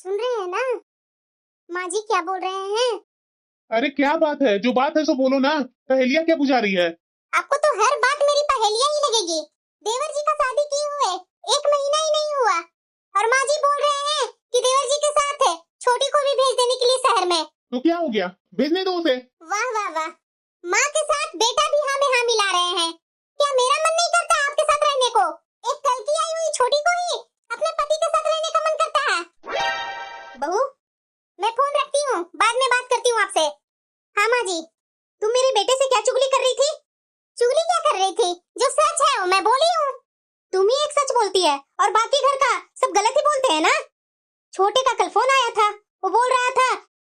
सुन रहे हैं ना? माँ जी क्या बोल रहे हैं? अरे क्या बात है? जो बात है सो बोलो ना। पहेलियां क्या बुझा रही है? आपको तो हर बात मेरी पहेलियां ही लगेगी। देवर जी का शादी किए हुए 1 महीना ही नहीं हुआ और माँ जी बोल रहे हैं कि देवर जी के साथ है छोटी को भी भेज देने के लिए शहर में। तो क्या हो गया? भेजने दो उसे। वाह वाह वाह, माँ के साथ बेटा भी हाँ में हाँ मिला रहे हैं। क्या मेरा मन नहीं करता आपके साथ रहने को? एक कल की आई हुई छोटी को ही अपने पति के साथ रहने का मन करता है। बहू, मैं फोन रखती हूँ, बाद में बात करती हूँ आपसे। हाँ माँ जी, तुम मेरे बेटे से क्या चुगली कर रही थी? चुगली क्या कर रही थी? जो सच है वो मैं बोली हूँ। तुम ही एक सच बोलती है और बाकी घर का सब गलत ही बोलते हैं ना। छोटे का कल फोन आया था, वो बोल रहा था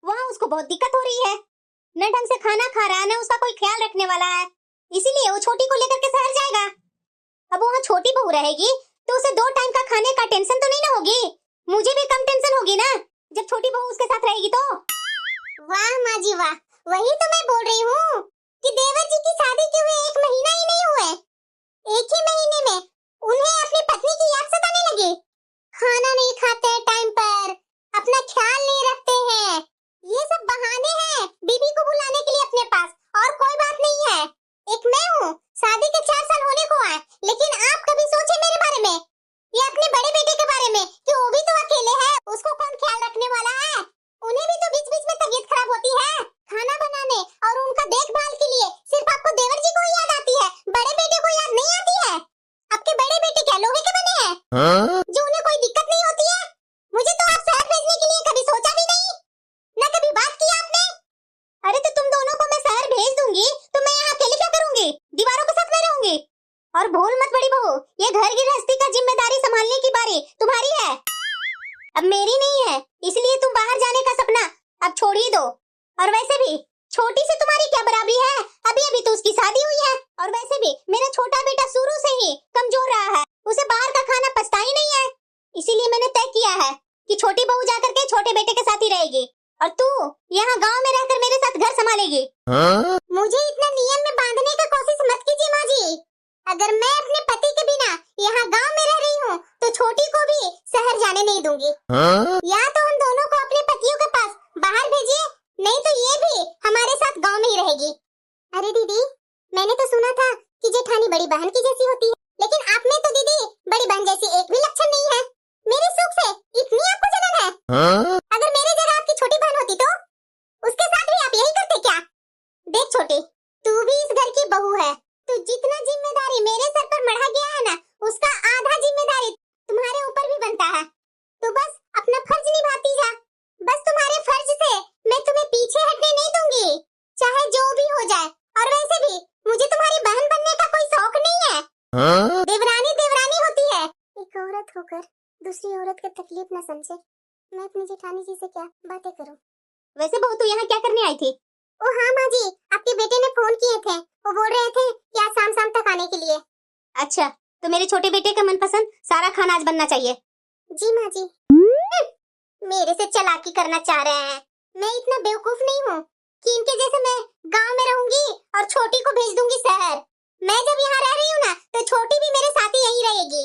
वहाँ उसको बहुत दिक्कत हो रही है, न ढंग से खाना खा रहा है न उसका कोई ख्याल रखने वाला है, इसीलिए वो छोटी को लेकर के शहर जाएगा। अब वहाँ छोटी बहू रहेगी तो उसे 2 टाइम का खाने का टेंशन तो नहीं ना होगी? मुझे भी कम टेंशन होगी ना जब छोटी बहू उसके साथ रहेगी तो। वाह माँ जी वाह, वही तो मैं बोल रही हूँ कि देवर जी की शादी के हुए 1 महीना ही नहीं हुए, 1 ही महीने में उन्हें अपनी पत्नी की याद सताने लगी। खाना नहीं खाते टाइम पर, अपना ख्याल नहीं रखते हैं, ये सब बहाने हैं बीबी को बुलाने के लिए अपने पास, और कोई बात नहीं है। एक मैं हूँ, शादी के 4 साल होने को आए, लेकिन आप कभी सोचे मेरे बारे में या अपने बड़े बेटे के बारे में कि वो भी तो अकेले है, उसको कौन ख्याल रखने वाला है? उन्हें भी तो बीच बीच में तबीयत खराब होती है। खाना बनाने और उनका देखभाल के लिए सिर्फ आपको देवर जी को ही याद आती है, बड़े बेटे को याद नहीं आती है। आपके बड़े बेटे क्या लोहे के बने हैं जो उन्हें कोई दिक्कत नहीं होती है? मुझे तो आप शहर भेजने के लिए कभी सोचा भी नहीं, न कभी बात की आपने। अरे तो तुम दोनों को मैं शहर भेज दूंगी तो मैं यहाँ अकेले क्या करूंगी? दीवारों के साथ में रहूंगी। और भूल मत बड़ी बहू, ये घर गृहस्थी का जिम्मेदारी संभालने की बारी तुम्हारी है, अब मेरी नहीं है, इसलिए तुम बाहर जाने का सपना अब छोड़ ही दो। और वैसे भी छोटी से तुम्हारी क्या बराबरी है? अभी अभी तो उसकी शादी हुई है, और वैसे भी मेरा छोटा बेटा शुरू से ही कमजोर रहा है, उसे बाहर का खाना पचता ही नहीं है, इसीलिए मैंने तय किया है कि छोटी बहू जाकर के छोटे बेटे के साथ ही रहेगी और तू यहाँ गांव में रहकर मेरे साथ घर संभालेगी। मुझे इतना नियम में बांधने की कोशिश मत कीजिए माँ जी। अगर मैं अपने पति के बिना यहाँ गांव में रह रही हूँ तो छोटी को भी शहर जाने नहीं दूंगी। या तो हम दोनों को अपने पतियों के पास बाहर भेजिए, नहीं तो ये भी हमारे साथ गांव में ही रहेगी। अरे दीदी, मैंने तो सुना था कि जेठानी बड़ी बहन की जैसी होती है, लेकिन आप में तो दीदी बड़ी बहन जैसी एक भी लक्षण नहीं है। मेरे सुख से इतनी आपको जलन है? अगर मेरे जगह आपकी छोटी बहन होती तो उसके साथ भी आप यही करते क्या? देख छोटी, तू भी इस घर की बहू है, तो जितना जिम्मेदारी मेरे सर पर मढ़ा गया है ना, उसका आधा जिम्मेदारी तुम्हारे ऊपर भी बनता है, तो बस अपना फर्ज निभाती जा। बस तुम्हारे फर्ज से मैं तुम्हें पीछे हटने नहीं दूंगी, चाहे जो भी हो जाए। और वैसे भी मुझे तुम्हारी बहन बनने का कोई शौक नहीं है। देवरानी देवरानी होती है, एक औरत होकर दूसरी औरत की तकलीफ न समझे। मैं अपनी जेठानी जी से क्या बातें करूं? वैसे बहू तू यहाँ क्या करने आई थी? ओ हाँ माँ जी, आपके बेटे ने फोन किए थे, वो बोल रहे थे कि आज शाम तक आने के लिए। अच्छा, तो मेरे छोटे बेटे का मनपसंद सारा खाना आज बनना चाहिए। जी माँ जी। मेरे से चालाकी करना चाह रहे हैं। मैं इतना बेवकूफ नहीं हूँ कि इनके जैसे मैं गांव में रहूंगी और छोटी को भेज दूंगी शहर। मैं जब यहाँ रह रही हूँ ना, तो छोटी भी मेरे साथ ही यहीं रहेगी।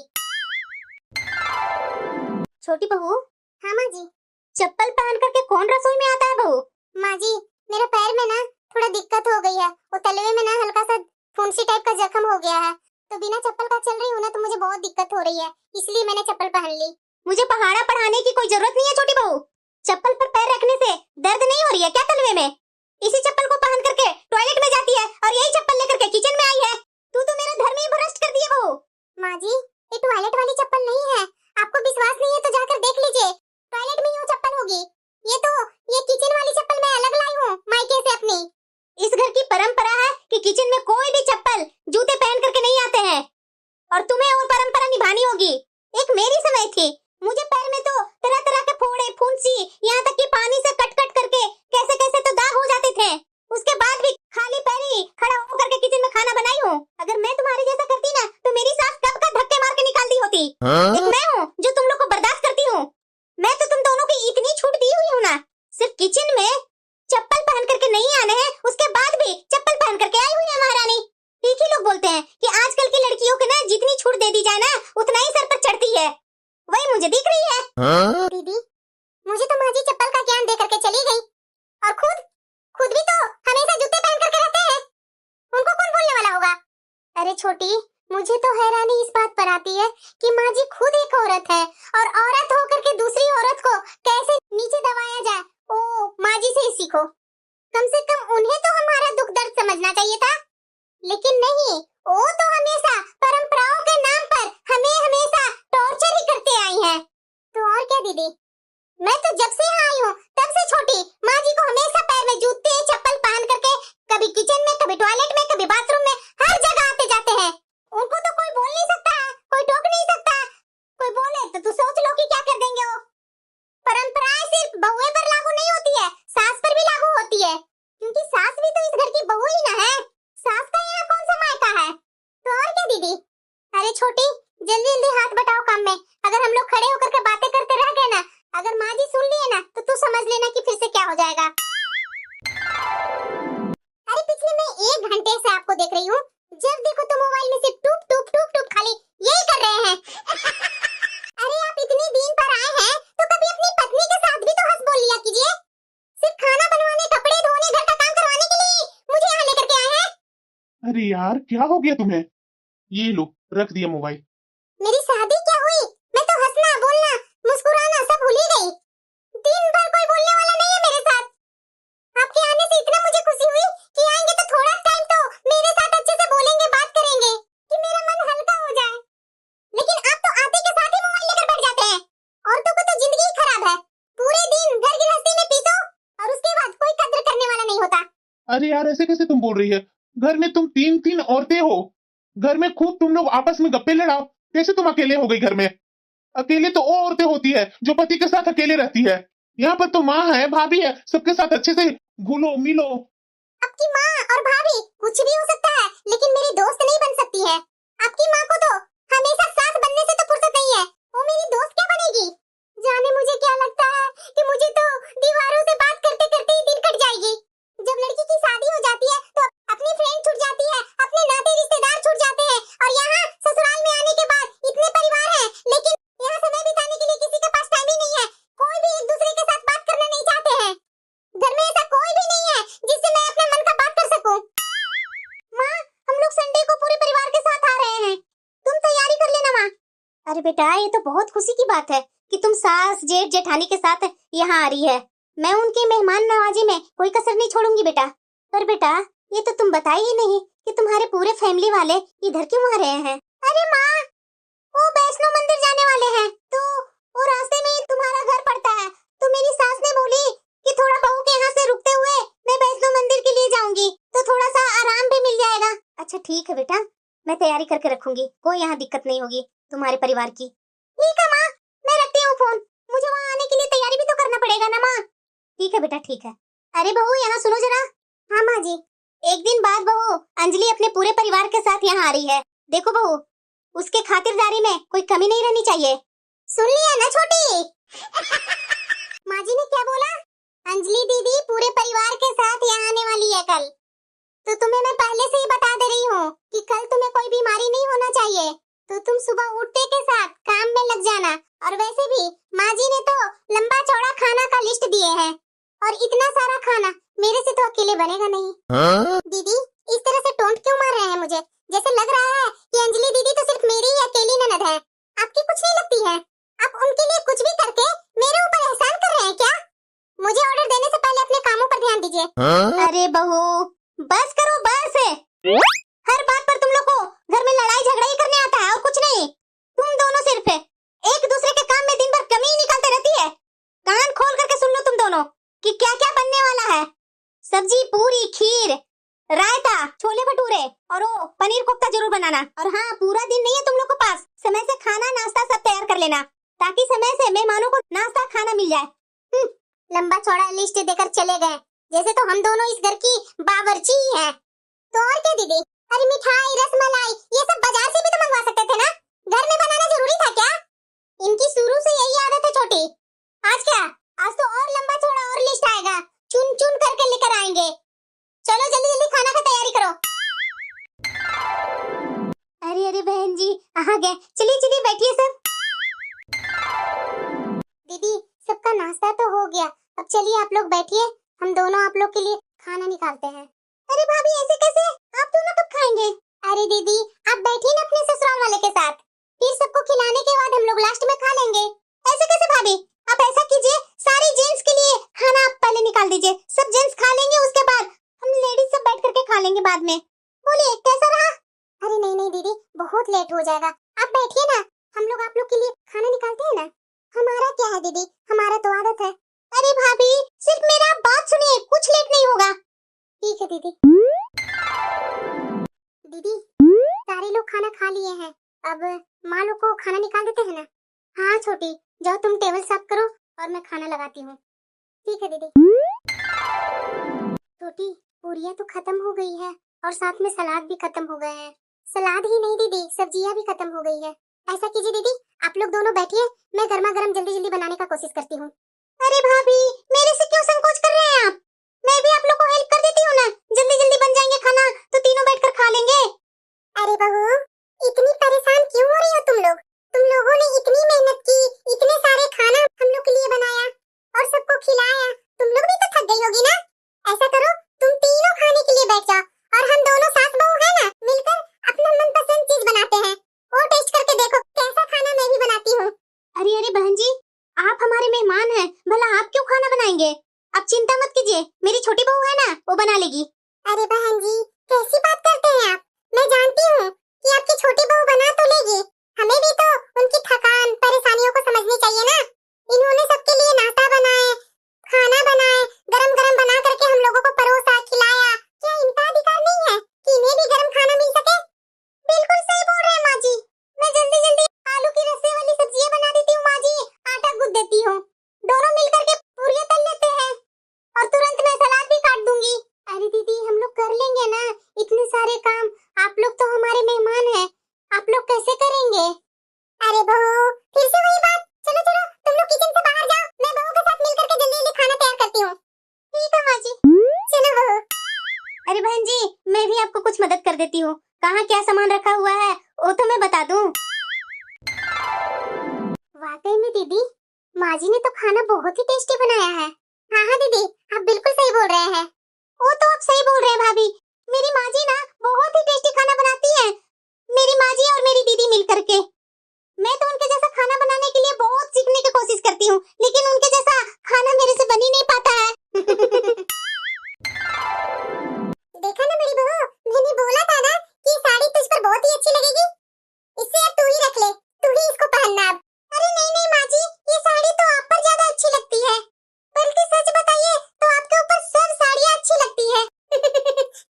छोटी बहू। हाँ माँ जी। चप्पल पहन करके कौन रसोई में आता है बहू? माँ जी, मेरे पैर में ना थोड़ा दिक्कत हो गई है, वो तलवे में ना हल्का सा फुंसी टाइप का जख्म हो गया है, तो बिना चप्पल का चल रही हूँ ना तो मुझे बहुत दिक्कत हो रही है, इसलिए मैंने चप्पल पहन ली। मुझे पहाड़ा पढ़ाने की कोई जरूरत नहीं है छोटी बहू, चप्पल पर पैर रखने से दर्द नहीं हो रही है क्या तलवे में? इसी चप्पल को पहन करके टॉयलेट में जाती है और यही चप्पल लेकर के किचन में आई है। तू तो मेरा धर्म ही भ्रष्ट कर दिया बहू। माँ जी, ये टॉयलेट वाली चप्पल नहीं है, आपको विश्वास नहीं है तो जाकर देख लीजिए, टॉयलेट में ये चप्पल होगी। ये किचन वाली चप्पल मैं अलग लाई हूँ मायके से अपनी। इस घर की परंपरा है कि किचन में कोई भी चप्पल जूते पहन करके नहीं आते हैं, और तुम्हें और परंपरा निभानी होगी। एक मेरी समय थी, मुझे पैर में तो तरह तरह के फोड़े, फुंसी, यहाँ तक कि पानी से कट कट करके कैसे कैसे तो दाग हो जाते थे। उसके बाद भी खाली पैर ही खड़ा होकर के किचन में खाना बनाई हूँ। अगर मैं तुम्हारे जैसा करती ना तो मेरी सास कब का धक्के मार के निकाल दी होती। एक मैं हूँ जो तुम लोग को बर्दाश्त करती हूँ। मैं तो तुम दोनों की इतनी छूट दी हुई हूँ ना, सिर्फ किचन में चप्पल पहन करके नहीं आने हैं, उसके बाद भी चप्पल पहन करके आई हुई है महारानी। ठीक ही लोग बोलते हैं कि आजकल की लड़कियों को ना जितनी छूट दे दी जाए ना उतना ही सर पर चढ़ती है, वही मुझे दिख रही है। दीदी, करके चली गई। और खुद खुद भी तो हमेशा जूते पहन करके रहते हैं, उनको कौन बोलने वाला होगा। अरे छोटी, मुझे तो हैरानी इस बात पर आती है कि माँ जी खुद एक औरत है और औरत होकर के दूसरी औरत को कैसे नीचे दबाया जाए। ओ, माँ जी से ही सीखो। कम से कम उन्हें तो हमारा दुख दर्द समझना चाहिए था, लेकिन नहीं, वो तो हमेशा परंपराओं के नाम पर हमें हमेशा टॉर्चर ही करते आई है। तो और क्या दीदी, मैं तो जब से यहाँ आई हूँ तब से छोटी माँ जी को हमेशा पैर में जूते चप्पल पहन करके कभी किचन में, कभी टॉयलेट में, कभी बाथरूम में, हर जगह आते जाते हैं। उनको तो कोई बोल नहीं सकता, कोई टोक नहीं सकता। कोई बोले तो तू सोच लो कि क्या कर देंगे वो। परंपराएं सिर्फ बहुएं पर लागू नहीं होती है, सास पर भी लागू होती है, क्योंकि सास भी तो इस घर की बहू ही ना है। सास का यहाँ कौन सा मायका है। तो और क्या दीदी। अरे छोटी, जल्दी जल्दी हाथ बटाओ काम में। अगर हम लोग खड़े होकर के बातें करते रह गए ना, अगर माँ जी सुन लिए ना, तो तू समझ लेना कि फिर से क्या हो जाएगा। अरे पिछले मैं 1 घंटे से आपको देख रही हूँ, जब देखो तो मोबाइल में सिर्फ टूप टूप टूप टूप खाली यही कर रहे हैं। अरे आप इतने दिन पर आए हैं तो कभी अपनी पत्नी के साथ भी तो हंस बोल लिया कीजिए। सिर्फ खाना बनवाने, कपड़े धोने, घर का काम करवाने के लिए मुझे यहाँ लेकर के आए हैं। अरे यार, क्या हो गया तुम्हें? ये लो, रख दिया मोबाइल। मेरी शादी क्या हुई, मैं तो हंसना, बोलना, मुस्कुराना सब भूल ही गई। दिन भर कोई बोलने वाला नहीं है मेरे साथ। आपके आने से इतना मुझे खुशी हुई कि आएंगे तो थोड़ा टाइम तो मेरे साथ अच्छे से बोलेंगे, बात करेंगे, कि मेरा मन हल्का हो जाए। लेकिन आप तो आते के साथ ही मोबाइल लेकर बैठ जाते हैं। औरतों को तो जिंदगी ही खराब है, पूरे दिन घर गृहस्थी में पीसो और उसके बाद कोई कद्र करने वाला नहीं होता। अरे यार, ऐसे कैसे तुम बोल रही है? घर में तुम 3-3 औरतें हो, घर में खूब तुम लोग आपस में गप्पे लड़ाओ, कैसे तुम अकेले हो गई घर में? अकेले तो वो औरतें होती है जो पति के साथ अकेले रहती है। यहाँ पर तो माँ है, भाभी है, सबके साथ अच्छे से घुलो मिलो। आपकी माँ और भाभी कुछ भी हो सकता है, लेकिन मेरी दोस्त नहीं बन सकती है। आपकी माँ को तो हमेशा सास बनने से तो फुर्सत नहीं है, वो मेरी दोस्त क्या बनेगी। जाने मुझे क्या लगता है कि मुझे तो दीवारों से बात करते करते ही दिन कट जाएगी। जब लड़की की शादी हो जाती है तो अपनी फ्रेंड छूट जाती है, अपने नाते रिश्तेदार छूट जाते हैं, और यहाँ ससुराल में आने के बाद इतने परिवार हैं, लेकिन यहाँ समय बिताने के लिए किसी के पास टाइम ही नहीं है। कोई भी एक दूसरे के साथ बात करना नहीं चाहते हैं। घर में ऐसा कोई भी नहीं है जिससे मैं अपने मन का बात कर सकूं। माँ, हम लोग संडे को पूरे परिवार के साथ आ रहे हैं, तुम तैयारी कर लेना माँ। अरे बेटा, ये तो बहुत खुशी की बात है कि तुम सास, जेठ, जेठानी के साथ यहाँ आ रही है। मैं उनके मेहमान नवाजी में कोई कसर नहीं छोड़ूंगी बेटा। पर बेटा, ये तो तुम बताई ही नहीं कि तुम्हारे पूरे फैमिली वाले इधर क्यों आ रहे हैं। अरे माँ, वो वैष्णो मंदिर जाने वाले हैं, तो वो रास्ते में ही तुम्हारा घर पड़ता है, तो मेरी सास ने बोली कि थोड़ा बहू के यहाँ से रुकते हुए मैं वैष्णो मंदिर के लिए जाऊंगी, तो थोड़ा सा आराम भी मिल जाएगा। अच्छा ठीक है बेटा, मैं तैयारी करके रखूंगी, कोई यहाँ दिक्कत नहीं होगी तुम्हारे परिवार की। ठीक है माँ, मैं रखती हूँ फोन, मुझे वहाँ आने के लिए तैयारी भी तो करना पड़ेगा ना माँ। ठीक है बेटा, ठीक है। अरे बहू, यहाँ सुनो जरा। हाँ माँ जी। एक दिन बाद बहू अंजलि अपने पूरे परिवार के साथ यहाँ आ रही है। देखो बहू, उसके खातिरदारी में कोई कमी नहीं रहनी चाहिए। सुन लिया ना छोटी। माँ जी ने क्या बोला? अंजलि दीदी पूरे परिवार के साथ यहाँ आने वाली है कल। तो तुम्हें मैं पहले से ही बता दे रही हूँ कि कल तुम्हें कोई बीमारी नहीं होना चाहिए, तो तुम सुबह उठते के साथ काम में लग जाना। और वैसे भी माँ जी ने तो लंबा चौड़ा खाना का लिस्ट दिए हैं, और इतना सारा खाना मेरे से तो अकेले बनेगा नहीं। दीदी, इस तरह से टोंट क्यों मार रहे हैं मुझे? जैसे लग रहा है कि अंजलि दीदी तो सिर्फ मेरी ही अकेली ननद है, आपकी कुछ नहीं लगती है। आप उनके लिए कुछ भी करके मेरे ऊपर एहसान कर रहे हैं क्या? मुझे ऑर्डर देने से पहले अपने कामों पर ध्यान दीजिए। अरे बहू, बस करो बस। हर बात पर तुम लोग को घर में लड़ाई झगड़ा ही करने आता है और कुछ नहीं। तुम दोनों सिर्फ एक दूसरे के काम में दिन भर कमी ही निकालते रहती है। कान खोल करके सुन लो तुम दोनों कि क्या क्या बनने वाला है। सब्जी, पूरी, खीर, रायता, छोले भटूरे और वो पनीर कोफ्ता जरूर बनाना। और हाँ, पूरा दिन नहीं है तुम लोग के पास, समय से खाना नाश्ता सब तैयार कर लेना, ताकि समय से मेहमानों को नाश्ता खाना मिल जाए। लंबा चौड़ा लिस्ट देकर चले गए, जैसे तो हम दोनों इस घर की बावर्ची ही हैं। तो और क्या दीदी? अरे मिठाई, रसमलाई, ये सब बाजार से भी तो मंगवा सकते थे ना, घर में बनाना जरूरी था क्या? इनकी शुरू से यही आदत है छोटी। आज क्या, आज तो और लंबा चौड़ा और लिस्ट आएगा, चुन चुन करके लेकर आएंगे। चलो जल्दी जल्दी खाना का तैयारी करो। अरे अरे बहन जी आ गए, चलिए चलिए बैठिए सब। दीदी, सबका नाश्ता तो हो गया, अब चलिए आप लोग बैठिए, हम दोनों आप लोग के लिए खाना निकालते हैं। अरे भाभी ऐसे कैसे, आप दोनों कब खाएंगे? अरे दीदी आप बैठिए ना अपने ससुराल वाले के साथ, फिर सबको खिलाने के बाद हम लोग लास्ट में खा लेंगे। ऐसे कैसे भाभी, आप ऐसा कीजिए, सारे जेंट्स के लिए खाना आप पहले निकाल दीजिए, सब जेंट्स खा लेंगे, उसके बाद हम लेडीज सब बैठ करके खा लेंगे बाद में। बोलिए कैसा रहा? अरे नहीं नहीं दीदी, बहुत लेट हो जाएगा, आप बैठिए ना, हम लोग आप लोग के लिए खाना निकालते हैं ना। हमारा क्या है दीदी, हमारा तो आदत है। अरे भाभी सिर्फ मेरा बात सुनिए, कुछ लेट नहीं होगा। ठीक है दीदी। दीदी सारे लोग खाना खा लिए हैं, अब माँ लोग को खाना निकाल देते हैं ना। हाँ छोटी, जाओ तुम टेबल साफ करो और मैं खाना लगाती हूँ। ठीक है दीदी। छोटी पूरियाँ तो खत्म हो गई है और साथ में सलाद भी खत्म हो गए हैं। सलाद ही नहीं दीदी, सब्जियाँ भी खत्म हो गई है। ऐसा कीजिए दीदी, आप लोग दोनों बैठिए, मैं गर्मा गर्म जल्दी जल्दी बनाने का कोशिश करती हूँ। अरे भाभी मेरे से क्यों संकोच कर रहे हैं आप? मैं भी आप लोग को हेल्प कर देती हूँ ना, जल्दी जल्दी बन जाएंगे खाना तो तीनों बैठकर खा लेंगे। अरे बहू इतनी परेशान क्यों हो रही हो तुम लोग? तुम लोगों ने इतनी मेहनत की, इतने सारे खाना हम लोग के लिए बनाया और सबको खिलाया, तुम लोग भी तो थक गई होगी ना। ऐसा करो तुम तीनों खाने के लिए बैठ जाओ और हम दोनों सास बहू है ना मिलकर अपना मनपसंद चीज बनाते हैं, वो टेस्ट करके देखो कैसा खाना मैं भी बनाती हूँ। अरे अरे बहन जी, आप हमारे मेहमान हैं, भला आप क्यों खाना बनाएंगे? आप चिंता मत कीजिए, मेरी छोटी बहू है ना, वो बना लेगी। अरे बहन जी कैसी बात करते हैं आप? मैं जानती हूँ कि आपकी छोटी बहू बना तो लेगी, हमें भी तो उनकी थकान परेशानियों को समझनी चाहिए ना। इन्होंने सबके लिए नाश्ता बनाए, खाना बनाए, गरम गरम बना करके हम लोगों को परोसा खिलाया, क्या इनका अधिकार नहीं है कि इन्हें भी गरम खाना मिल सके? बिल्कुल सही बोल रहे हैं माँ जी, मैं जल्दी जल्दी आलू की रस्से वाली सब्जियां बना देती हूँ माँ जी, आटा गूंथ देती हूँ, दोनों मिलकर के पूरियां तल लेते हैं और तुरंत मैं सलाद भी काट दूंगी। अरे दीदी हम लोग कर लेंगे ना इतने सारे काम, आप लोग तो हमारे मेहमान हैं, आप लोग कैसे करेंगे? अरे बहू फिर से वही बात, चलो चलो तुम लोग किचन से बाहर जाओ, मैं बहू के साथ मिलकर के जल्दी जल्दी खाना तैयार करती हूँ। ठीक है माँ जी, चलो बहू। अरे बहन जी मैं भी आपको कुछ मदद कर देती हूँ, कहाँ क्या सामान रखा हुआ है वो तो मैं बता दूँ। वाकई में दीदी माँ जी ने तो खाना बहुत ही टेस्टी बनाया है। हाँ हाँ दीदी आप बिल्कुल सही बोल रहे हैं, वो तो आप सही बोल रहे हैं भाभी, मेरी माँ जी ना बहुत ही टेस्टी खाना बनाती है, मेरी माँ जी और मेरी दीदी मिल करके। मैं तो उनके जैसा खाना बनाने के लिए बहुत सीखने की कोशिश करती हूँ, लेकिन उनके जैसा खाना मेरे से बन ही नहीं पाता है। देखा ना मेरी बहू, मैंने बोला था ना कि साड़ी तुझ पर बहुत ही अच्छी लगेगी, इससे अब तू ही रख ले, तू ही इसको पहनना अब। अरे नहीं नहीं माँ जी, ये साड़ी तो आप पर ज्यादा अच्छी लगती है, बल्कि सच बताइए तो आपके ऊपर सब साड़ियाँ अच्छी लगती है।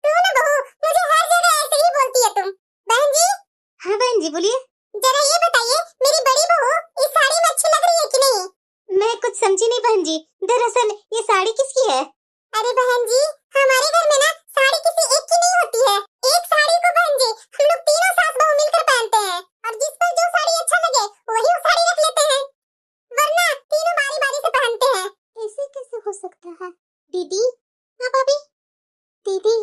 तू ना बहू मुझे हर जगह ऐसे ही बोलती है तुम। बहन जी। हाँ बहन जी बोलिए। जरा ये बताइए मेरी बड़ी बहू इस साड़ी में अच्छी लग रही है कि नहीं? मैं कुछ समझी नहीं बहन जी, दरअसल ये साड़ी किसकी है? अरे बहन जी हमारे घर में ना साड़ी किसी एक की नहीं होती है, एक साड़ी को बहन जी हम लोग तीनों सास बहू मिलकर पहनते हैं और जिस पर जो साड़ी अच्छा लगे वही वो साड़ी रख लेते हैं, वरना तीनों बारी बारी से पहनते हैं। ऐसे कैसे हो सकता है? दीदी। हाँ भाभी। दीदी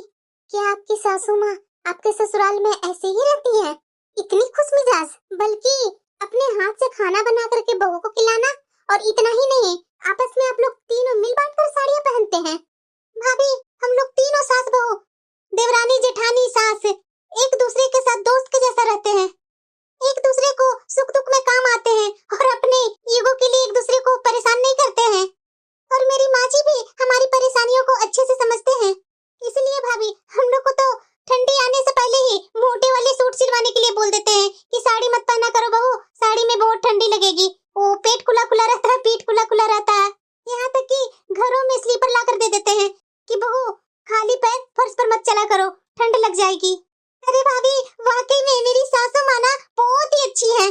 क्या आपकी सासू माँ आपके ससुराल में ऐसे ही रहती है, इतनी खुशमिजाज, बल्कि अपने हाथ से खाना बना करके बहू को खिलाना, और इतना ही नहीं आपस में आप लोग तीनों मिल बांट कर साड़ियाँ पहनते हैं। भाभी हम लोग तीनों सास बहू, देवरानी जेठानी सास, एक दूसरे के साथ दोस्त के जैसा रहते हैं, एक दूसरे को सुख दुख में काम आते हैं और अपने ईगो के लिए एक दूसरे को परेशान नहीं करते हैं। और मेरी माँ जी भी हमारी परेशानियों को अच्छे से समझते हैं, इसलिए भाभी हम लोग को तो ठंडी आने से पहले ही मोटे वाले सूट सिलवाने के लिए बोल देते हैं कि साड़ी मत पहना करो बहू, साड़ी में बहुत ठंडी लगेगी, वो पेट खुला खुला रहता है, पीठ खुला खुला रहता है, यहाँ तक कि घरों में स्लीपर ला कर दे देते हैं कि बहू खाली पैर फर्श पर मत चला करो, ठंड लग जाएगी। अरे भाभी वाकई में मेरी सासू माँ ना बहुत ही अच्छी है,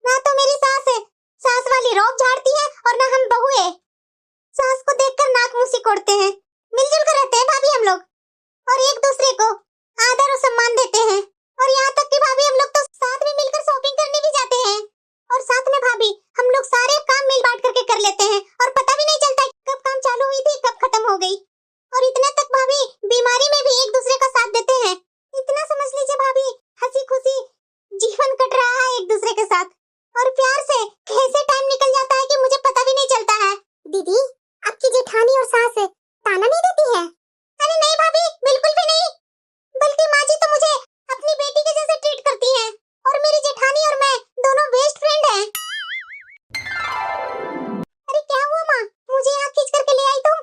ना तो मेरी सास है सास वाली रौब झाड़ती है और ना हम बहू है सास को देखकर नाक मुंह सिकोड़ते हैं, मिलजुल कर रहते हैं भाभी हम लोग और एक दूसरे को आदर और सम्मान देते हैं, और यहाँ तक कि भाभी हम लोग तो साथ में मिलकर शॉपिंग करने भी जाते हैं, और साथ में भाभी हम लोग सारे काम मिल बांट करके कर लेते हैं और पता भी नहीं चलता कब काम चालू हुई थी कब खत्म हो गई, और इतना तक भाभी बीमारी में भी एक दूसरे का साथ देते हैं। इतना समझ लीजिए भाभी हंसी खुशी जीवन कट रहा है एक दूसरे के साथ, और प्यार से कैसे टाइम निकल जाता है कि मुझे पता भी नहीं चलता है। दीदी आपकी जेठानी सास ताना नहीं देती है? अरे नहीं भाभी, बिल्कुल भी नहीं। बल्कि माँ जी तो मुझे अपनी बेटी के जैसे ट्रीट करती हैं और मेरी जेठानी और मैं दोनों बेस्ट फ्रेंड हैं। अरे क्या हुआ माँ, मुझे यहाँ खींच करके ले आई तुम?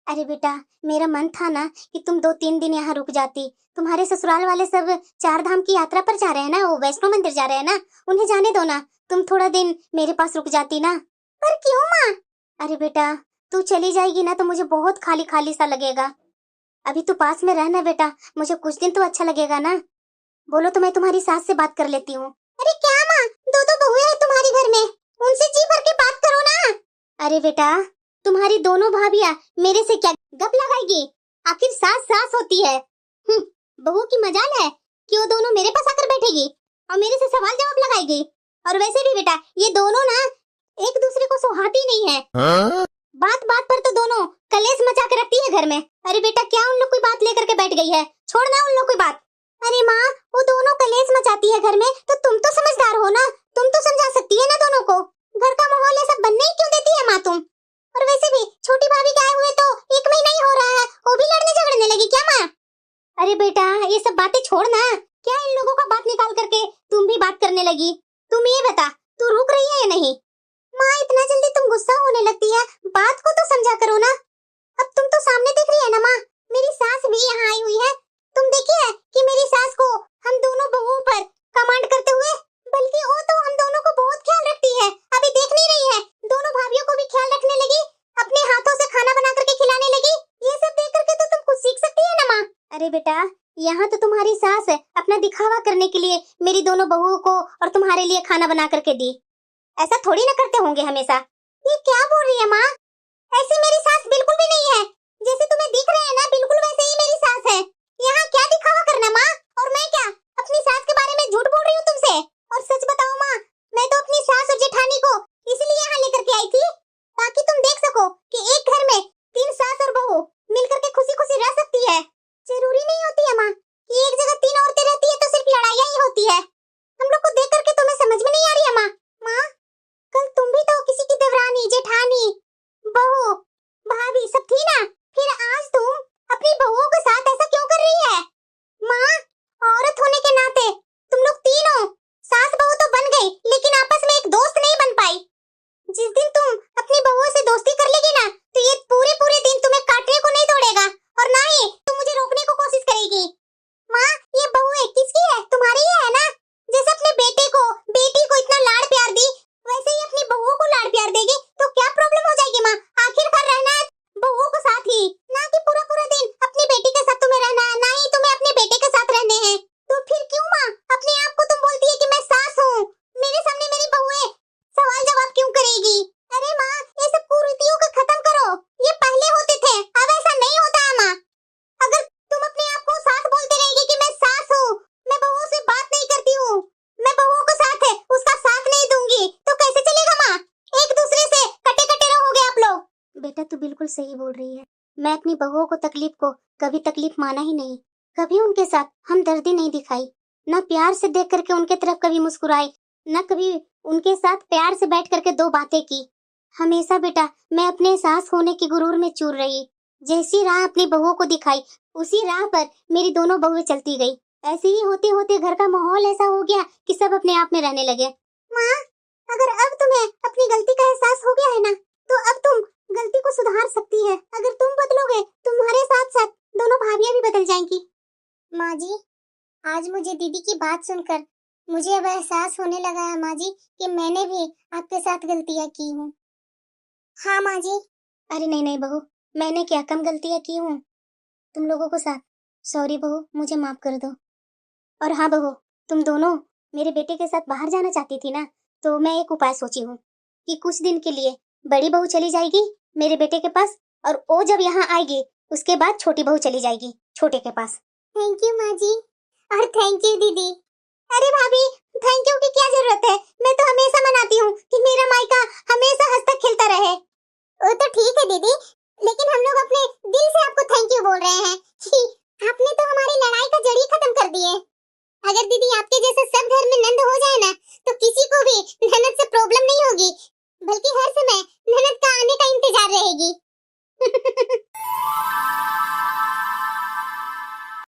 अरे बेटा, मेरा मन था ना कि तुम 2-3 दिन यहाँ रुक जाती। तुम्हारे ससुराल वाले सब 4 धाम की यात्रा पर जा रहे हैं ना, वो वैष्णो मंदिर जा रहे हैं ना, उन्हें जाने दो ना। तुम थोड़ा दिन मेरे पास रुक जाती ना। पर क्यों माँ? अरे बेटा, तू चली जाएगी ना तो मुझे बहुत खाली खाली सा लगेगा। अभी तू पास में रहना बेटा, मुझे कुछ दिन तो अच्छा लगेगा ना। बोलो तो मैं तुम्हारी सास से बात कर लेती हूँ। अरे क्या माँ, 2 बहुएं हैं तुम्हारी घर में, उनसे जी भर के बात करो ना। अरे बेटा, तुम्हारी दोनों भाभियां मेरे से क्या गप लगाएगी? आखिर सास सास होती है। बहू की मजाल है कि वो दोनों मेरे पास आकर बैठेगी और मेरे से सवाल जवाब लगाएगी। और वैसे भी बेटा, ये दोनों ना एक दूसरे को सुहाती नहीं है। बात बात पर तो दोनों कलेश मचा के रखती है घर में। अरे बेटा, क्या उन लोग कोई बात लेकर के बैठ गई है? छोड़ना उन लोग कोई बात। अरे माँ, वो दोनों कलेश मचाती है घर में तो तुम तो समझदार हो ना, तुम तो समझा सकती है ना दोनों को। घर का माहौल ऐसा बनने ही क्यों देती है माँ तुम? और वैसे भी छोटी भाभी के आए हुए तो 1 महीना ही हो रहा है, वो भी लड़ने झगड़ने लगी क्या माँ? अरे बेटा, ये सब बातें छोड़ ना। क्या इन लोगों का बात निकाल करके तुम भी बात करने लगी? तुम ये बता, तू रुक रही है या नहीं? माँ, इतना जल्दी तुम गुस्सा होने लगती है, बात को तो समझा करो ना। अब तुम तो सामने देख रही है ना माँ, मेरी सास भी यहाँ आई हुई है। तुम देखी है कि मेरी सास को हम दोनों बहुओं पर कमांड करते हुए, बल्कि वो तो हम दोनों को बहुत ख्याल रखती है। अभी देख नहीं रही है, दोनों भाभियों को भी ख्याल रखने लगी, अपने हाथों से खाना बना करके खिलाने लगी। ये सब देख करके तो तुम कुछ सीख सकती है ना माँ। अरे बेटा, यहाँ तो तुम्हारी सास है अपना दिखावा करने के लिए मेरी दोनों बहुओं को और तुम्हारे लिए खाना बना करके दी। ऐसा थोड़ी ना करते होंगे हमेशा। ये क्या बोल रही है माँ? ऐसी मेरी सास बिल्कुल भी नहीं है। जैसे तुम्हें दिख रहा है ना, बिल्कुल वैसे ही मेरी सास है। यहाँ क्या दिखावा करना माँ? और मैं क्या अपनी सास के बारे में झूठ बोल रही हूँ तुमसे? और सच बताओ माँ, मैं तो अपनी सास और जेठानी को इसलिए यहाँ लेकर के आई थी ताकि तुम देख सको कि एक घर में 3 सास और बहू मिलकर के खुशी खुशी रह सकती है। जरूरी नहीं होती है माँ कि एक जगह 3 औरतें रहती है तो सिर्फ लड़ाइयाँ ही होती है। हम लोग को देख करके तुम्हें समझ में नहीं आ रही है माँ? माँ, कल तुम भी तो किसी की देवरानी, जेठानी, बहू, भाभी सब थी ना, फिर आज तुम अपनी बहुओं के साथ ऐसा क्यों कर रही है? माँ, औरत होने के नाते तुम लोग तीनों सास बहू तो बन गई, लेकिन आपस में एक दोस्त नहीं बन पाई। जिस दिन तुम अपनी बहुओं से दोस्ती कर लेगी ना, तो ये पूरे दिन तुम्हें काटने को नहीं तोड़ेगा और ना ही तुम मुझे रोकने को कोशिश करेगी। माँ, ये बहुएं किसकी है? तुम्हारी ही है ना? जैसे अपने बेटे को, बेटी को इतना लाड़ प्यार दी, वैसे ही अपनी बहुओं को लाड़ प्यार देगी तो क्या प्रॉब्लम हो जाएगी माँ? आखिरकार रहना है बहुओं को साथ ही, ना कि पूरा दिन अपनी बेटी के साथ तुम्हें रहना है, ना ही तुम्हें अपने बेटे के साथ रहने हैं। तो फिर क्यों माँ अपने आप को तुम बोलती है कि मैं सास हूँ? मेरे सामने मेरी बहुएं सवाल जवाब क्यों करेगी? अरे माँ, ये सब कुरीतियों को खत्म करो। ये पहले होते थे, अब ऐसा नहीं होता है माँ। अगर तुम अपने आप को सास बोलते रहेगी कि मैं सास हूँ, मैं बहुओं से बात नहीं करती हूँ, मैं बहुओं को साथ है उसका साथ नहीं दूंगी, तो कैसे चलेगा माँ? एक दूसरे से कटे कटे रहोगे आप लोग। बेटा, तू बिल्कुल सही बोल रही है। मैं अपनी बहुओं को तकलीफ को कभी तकलीफ माना ही नहीं, कभी उनके साथ हमदर्दी नहीं दिखाई, न प्यार से देख करके उनके तरफ कभी मुस्कुराई, न कभी उनके साथ प्यार से बैठ करके 2 बातें की। हमेशा बेटा मैं अपने सास होने की गुरूर में चूर रही। जैसी राह अपनी बहुओं को दिखाई, उसी राह पर मेरी दोनों बहुएं चलती गई। ऐसे ही होते होते घर का माहौल ऐसा हो गया कि सब अपने आप में रहने लगे। माँ, अगर अब तुम्हें अपनी गलती का एहसास हो गया है ना, तो अब तुम गलती को सुधार सकती है। अगर तुम बदलोगे, तुम्हारे साथ साथ दोनों भाभियां भी बदल जाएंगी। माँ जी, आज मुझे दीदी की बात सुनकर मुझे अब एहसास होने लगा है माँ जी कि मैंने भी आपके साथ गलतियाँ की हूँ। हाँ माँ जी। अरे नहीं बहू, मैंने क्या कम गलतियाँ की हूँ तुम लोगों को साथ? सॉरी बहू, मुझे माफ कर दो। और हाँ बहू, तुम दोनों मेरे बेटे के साथ बाहर जाना चाहती थी ना, तो मैं एक उपाय सोची हूँ कि कुछ दिन के लिए बड़ी बहू चली जाएगी मेरे बेटे के पास, और वो जब यहाँ आएगी उसके बाद छोटी बहू चली जाएगी छोटे के पास। थैंक यू माँ जी, और थैंक यू दीदी। अरे भाभी, थैंक यू की क्या जरूरत है? मैं तो हमेशा मनाती हूँ कि मेरा मायका हमेशा हंसता खिलता रहे। वो तो ठीक है दीदी, लेकिन हम लोग अपने दिल से आपको थैंक यू बोल रहे हैं कि आपने तो हमारी लड़ाई का जड़ ही खत्म कर दिए। अगर दीदी आपके जैसे सब घर में नंद हो जाए ना, तो किसी को भी ननद से प्रॉब्लम नहीं होगी, बल्कि हर समय ननद का आने का